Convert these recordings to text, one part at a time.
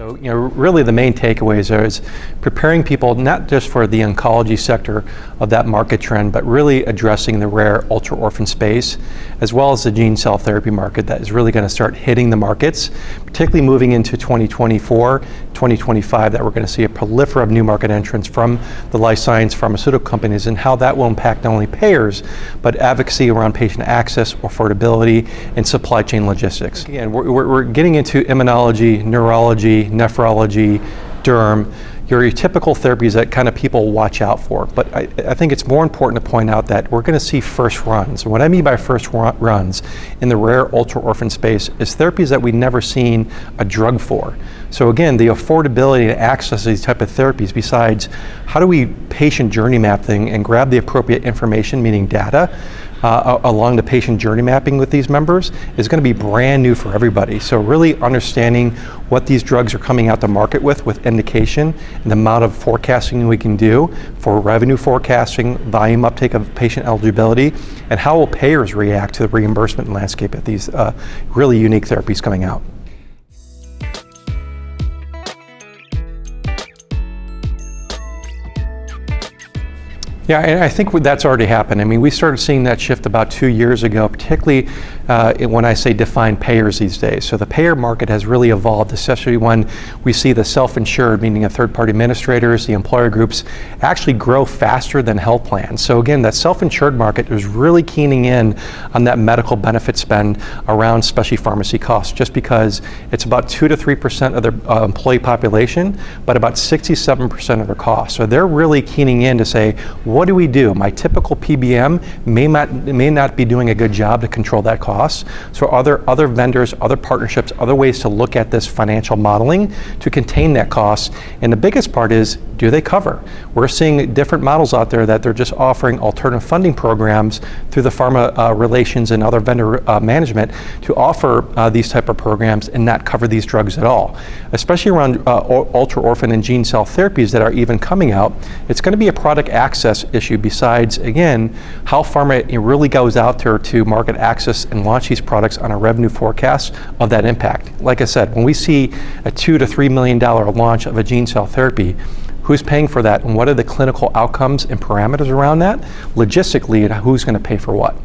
So, really the main takeaways is preparing people not just for the oncology sector of that market trend, but really addressing the rare ultra-orphan space, as well as the gene cell therapy market that is really going to start hitting the markets, particularly moving into 2024, 2025, that we're going to see a proliferation of new market entrants from the life science pharmaceutical companies, and how that will impact not only payers, but advocacy around patient access, affordability, and supply chain logistics. Again, we're getting into immunology, neurology, nephrology, derm, your typical therapies that kind of people watch out for. But I think it's more important to point out that we're going to see first runs. And what I mean by first runs in the rare ultra-orphan space is therapies that we've never seen a drug for. So again, the affordability and access to these type of therapies, besides how do we patient journey map thing and grab the appropriate information, meaning data, along the patient journey mapping with these members, is going to be brand new for everybody. So really understanding what these drugs are coming out to market with indication, and the amount of forecasting we can do for revenue forecasting, volume uptake of patient eligibility, and how will payers react to the reimbursement landscape of these really unique therapies coming out. Yeah, and I think that's already happened. I mean, we started seeing that shift about 2 years ago, particularly when I say defined payers these days. So the payer market has really evolved, especially when we see the self-insured, meaning the third-party administrators, the employer groups, actually grow faster than health plans. So again, that self-insured market is really keening in on that medical benefit spend around specialty pharmacy costs, just because it's about 2 to 3% of their employee population, but about 67% of their costs. So they're really keening in to say, what do we do? My typical PBM may not be doing a good job to control that cost. So other vendors, other partnerships, other ways to look at this financial modeling to contain that cost. And the biggest part is, do they cover? We're seeing different models out there that they're just offering alternative funding programs through the pharma relations and other vendor management to offer these type of programs and not cover these drugs at all. Especially around ultra-orphan and gene cell therapies that are even coming out, it's going to be a product access issue, besides, again, how pharma really goes out there to market access and launch these products on a revenue forecast of that impact. Like I said, when we see a $2 to $3 million launch of a gene cell therapy, who's paying for that, and what are the clinical outcomes and parameters around that? Logistically, who's going to pay for what?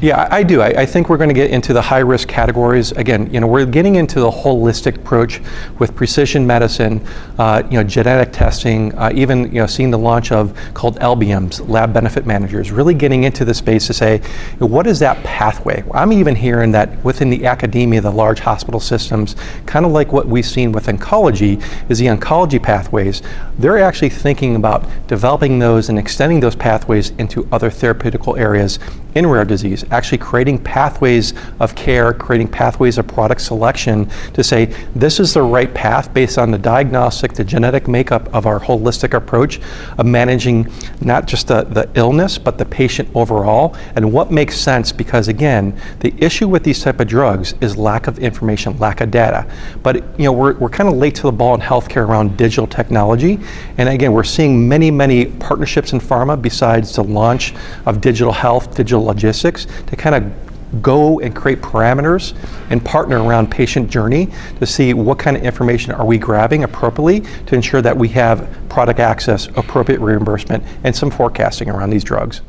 Yeah, I do. I think we're going to get into the high-risk categories. Again, we're getting into the holistic approach with precision medicine, genetic testing, even seeing the launch of called LBMs, lab benefit managers, really getting into the space to say, what is that pathway? I'm even hearing that within the academia, the large hospital systems, kind of like what we've seen with oncology, is the oncology pathways. They're actually thinking about developing those and extending those pathways into other therapeutical areas in rare disease, actually creating pathways of care, creating pathways of product selection to say, this is the right path based on the diagnostic, the genetic makeup of our holistic approach of managing not just the illness, but the patient overall, and what makes sense, because again, the issue with these type of drugs is lack of information, lack of data. But we're kind of late to the ball in healthcare around digital technology, and again, we're seeing many partnerships in pharma besides the launch of digital health, digital logistics, to kind of go and create parameters and partner around patient journey to see what kind of information are we grabbing appropriately to ensure that we have product access, appropriate reimbursement, and some forecasting around these drugs.